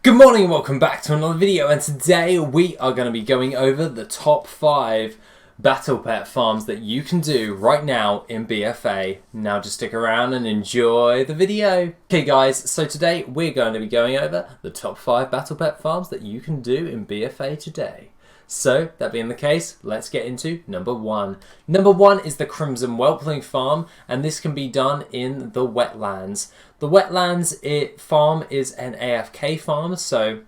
Good morning and welcome back to another video, and today we are going to be going over the top 5 battle pet farms that you can do right now in BFA. Now just stick around and enjoy the video. Okay guys, so today we're going to be going over the top 5 battle pet farms that you can do in BFA today. So, that being the case, let's get into number 1. Number 1 is the Crimson Whelpling farm, and this can be done in the wetlands. The wetlands farm is an AFK farm, so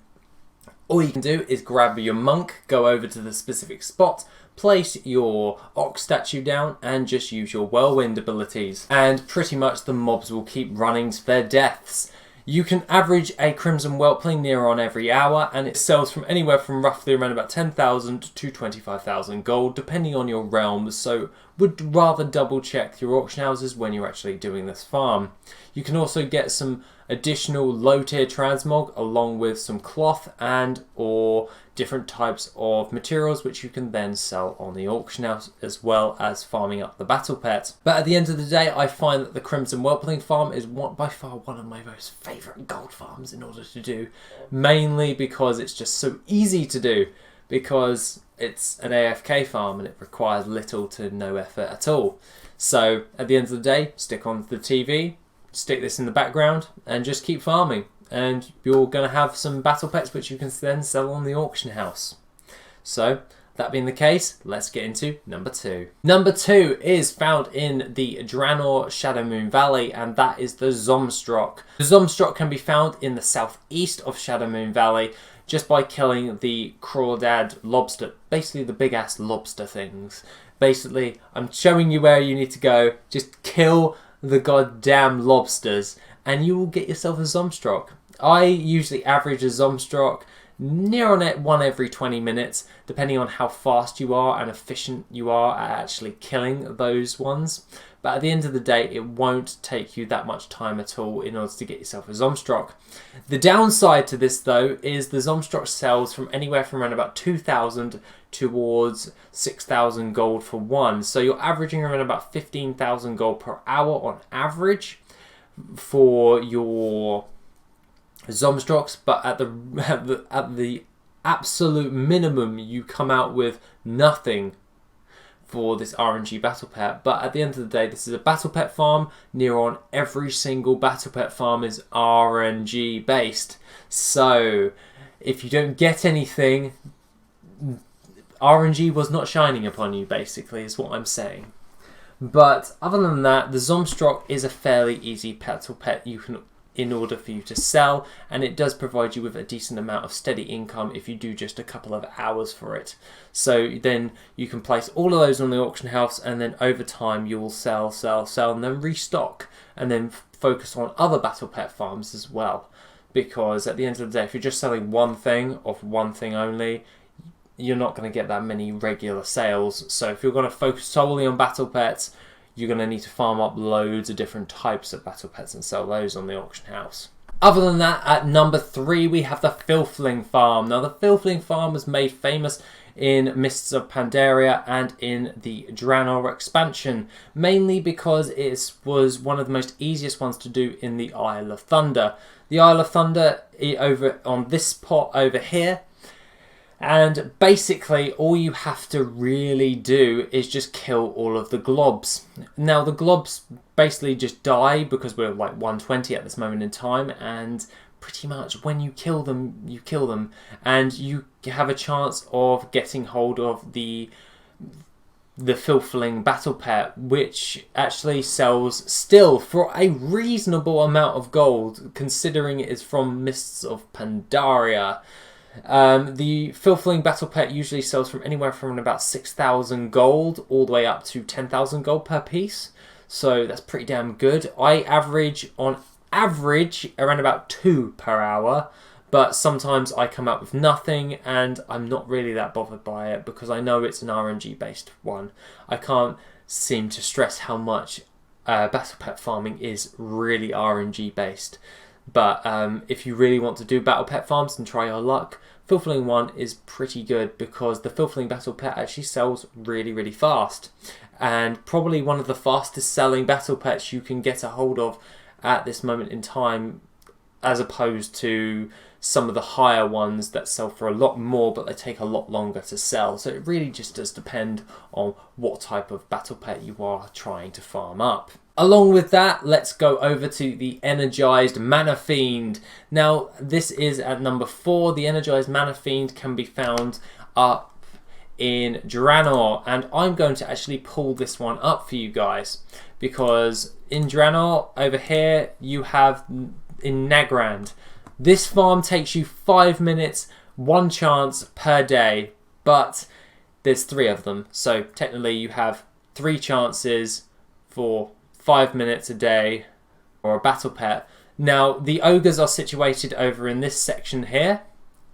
all you can do is grab your monk, go over to the specific spot, place your ox statue down, and just use your whirlwind abilities. And pretty much the mobs will keep running to their deaths. You can average a Crimson Whelpling near on every hour, and it sells from anywhere from roughly around about 10,000 to 25,000 gold, depending on your realm, so would rather double check your auction houses when you're actually doing this farm. You can also get some additional low tier transmog along with some cloth and or different types of materials which you can then sell on the auction house, as well as farming up the battle pet. But at the end of the day, I find that the Crimson Whelpling farm is by far one of my most favourite gold farms in order to do, mainly because it's just so easy to do, because it's an AFK farm and it requires little to no effort at all. So at the end of the day, stick on the TV, stick this in the background and just keep farming, and you're going to have some battle pets which you can then sell on the auction house. So that being the case, let's get into number 2. Number 2 is found in the Draenor Shadowmoon Valley, and that is the ZOMSTROK. The ZOMSTROK can be found in the southeast of Shadowmoon Valley just by killing the crawdad lobster, basically the big ass lobster things. Basically, I'm showing you where you need to go. Just kill the goddamn lobsters and you will get yourself a ZOMSTROK. I usually average a ZOMSTROK near on it 1 every 20 minutes, depending on how fast you are and efficient you are at actually killing those ones. But at the end of the day, it won't take you that much time at all in order to get yourself a ZOMSTROK. The downside to this though is the ZOMSTROK sells from anywhere from around about 2,000 towards 6,000 gold for one. So you're averaging around about 15,000 gold per hour on average for your ZOMSTROKs, but at the absolute minimum you come out with nothing for this RNG battle pet. But at the end of the day, this is a battle pet farm. Near on every single battle pet farm is RNG based, so if you don't get anything, RNG was not shining upon you, basically, is what I'm saying. But other than that, the ZOMSTROK is a fairly easy battle pet you can in order for you to sell, and it does provide you with a decent amount of steady income if you do just a couple of hours for it. So then you can place all of those on the auction house, and then over time you will sell, and then restock, and then focus on other battle pet farms as well. Because at the end of the day, if you're just selling one thing of one thing only, you're not going to get that many regular sales. So if you're going to focus solely on battle pets, you're going to need to farm up loads of different types of battle pets and sell those on the auction house. Other than that, at number 3 we have the FILTHLING farm. Now the FILTHLING farm was made famous in Mists of Pandaria and in the Draenor expansion, mainly because it was one of the most easiest ones to do in the Isle of Thunder. The Isle of Thunder over on this spot over here. And basically, all you have to really do is just kill all of the globs. Now, the globs basically just die because we're like 120 at this moment in time, and pretty much when you kill them, you kill them. And you have a chance of getting hold of the FILTHLING battle pet, which actually sells still for a reasonable amount of gold, considering it is from Mists of Pandaria. The FILTHLING battle pet usually sells from anywhere from about 6,000 gold all the way up to 10,000 gold per piece, so that's pretty damn good. I average on average around about 2 per hour, but sometimes I come out with nothing and I'm not really that bothered by it because I know it's an RNG based one. I can't seem to stress how much battle pet farming is really RNG based. But if you really want to do battle pet farms and try your luck, FILTHLING 1 is pretty good because the FILTHLING battle pet actually sells really fast, and probably one of the fastest selling battle pets you can get a hold of at this moment in time, as opposed to some of the higher ones that sell for a lot more, but they take a lot longer to sell. So it really just does depend on what type of battle pet you are trying to farm up. Along with that, let's go over to the Energized Mana Fiend. Now, this is at number 4. The Energized Mana Fiend can be found up in Draenor, and I'm going to actually pull this one up for you guys, because in Draenor over here you have in Nagrand. This farm takes you 5 minutes, 1 chance per day, but there's 3 of them, so technically you have 3 chances for 5 minutes a day or a battle pet. Now, the ogres are situated over in this section here,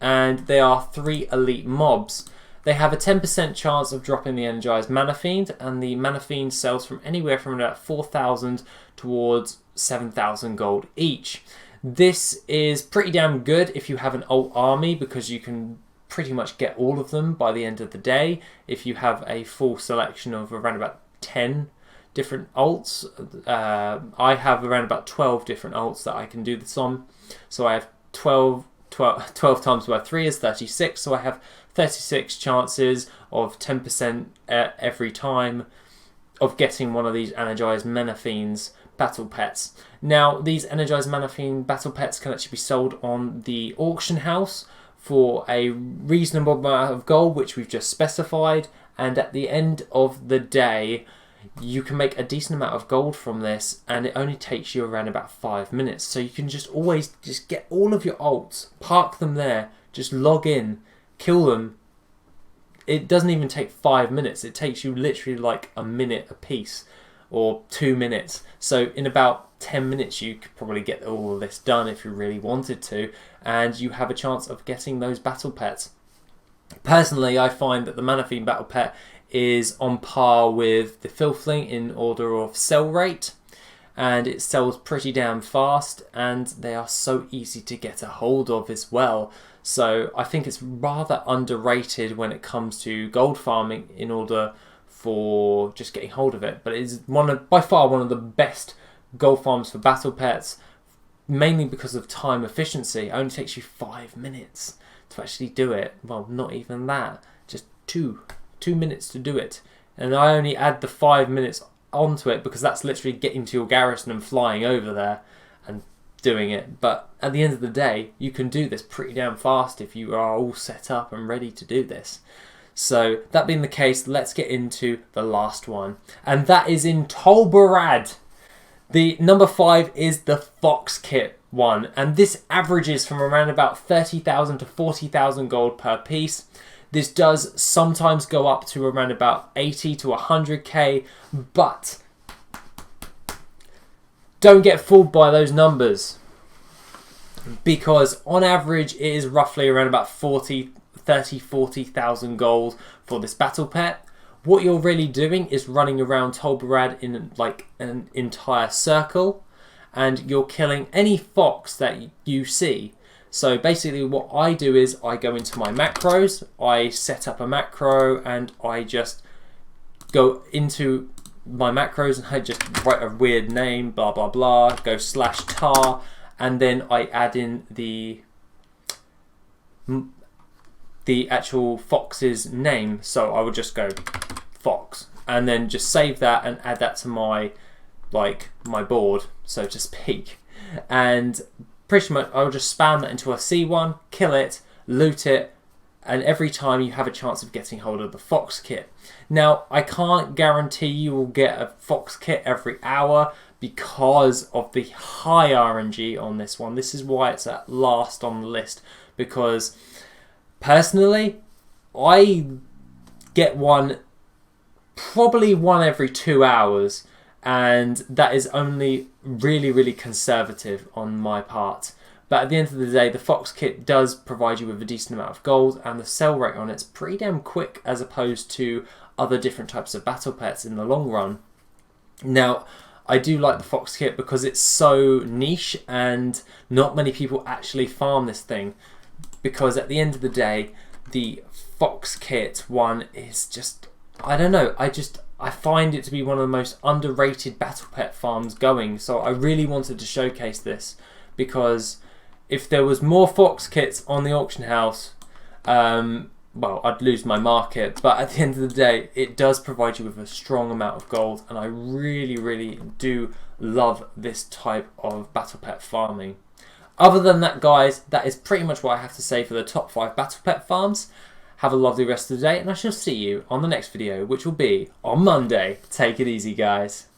and they are 3 elite mobs. They have a 10% chance of dropping the Energized Mana Fiend, and the Mana Fiend sells from anywhere from about 4,000 towards 7,000 gold each. This is pretty damn good if you have an alt army, because you can pretty much get all of them by the end of the day if you have a full selection of around about 10 different alts. I have around about 12 different alts that I can do this on. So I have 12 times by 3 is 36, so I have 36 chances of 10% every time of getting one of these Energized Mana Fiends battle pets. Now, these Energized Mana Fiend battle pets can actually be sold on the auction house for a reasonable amount of gold, which we've just specified, and at the end of the day you can make a decent amount of gold from this, and it only takes you around about 5 minutes. So you can just always just get all of your alts, park them there, just log in, kill them. It doesn't even take 5 minutes. It takes you literally like a minute a piece or 2 minutes. So in about 10 minutes you could probably get all of this done if you really wanted to, and you have a chance of getting those battle pets. Personally, I find that the Mana Fiend battle pet is on par with the FILTHLING in order of sell rate, and it sells pretty damn fast, and they are so easy to get a hold of as well. So I think it's rather underrated when it comes to gold farming in order for just getting hold of it. But it is by far one of the best gold farms for battle pets, mainly because of time efficiency. It only takes you 5 minutes to actually do it. Well, not even that, just 2 minutes to do it. And I only add the 5 minutes onto it because that's literally getting to your garrison and flying over there and doing it. But at the end of the day, you can do this pretty damn fast if you are all set up and ready to do this. So that being the case, let's get into the last one, and that is in Tol Barad. The number 5 is the Fox Kit one, and this averages from around about 30,000 to 40,000 gold per piece. This does sometimes go up to around about 80 to 100k, but don't get fooled by those numbers, because on average it is roughly around about 40,000 gold for this battle pet. What you're really doing is running around Tol Barad in like an entire circle, and you're killing any fox that you see. So basically what I do is I go into my macros, I set up a macro, and I just go into my macros and I just write a weird name, blah blah blah, go /tar, and then I add in the actual fox's name. So I would just go fox and then just save that and add that to my board, so to speak, and pretty much I'll just spam that into a C1, kill it, loot it, and every time you have a chance of getting hold of the Fox Kit. Now, I can't guarantee you will get a Fox Kit every hour because of the high RNG on this one. This is why it's at last on the list, because personally, I get one probably one every 2 hours, and that is only really conservative on my part. But at the end of the day, the Fox Kit does provide you with a decent amount of gold, and the sell rate on it's pretty damn quick as opposed to other different types of battle pets in the long run. Now, I do like the Fox Kit because it's so niche and not many people actually farm this thing, because at the end of the day, the Fox Kit one is just, I don't know, I find it to be one of the most underrated battle pet farms going. So I really wanted to showcase this because if there was more fox kits on the auction house, well, I'd lose my market, but at the end of the day, it does provide you with a strong amount of gold, and I really, really do love this type of battle pet farming. Other than that, guys, that is pretty much what I have to say for the top 5 battle pet farms. Have a lovely rest of the day, and I shall see you on the next video, which will be on Monday. Take it easy, guys.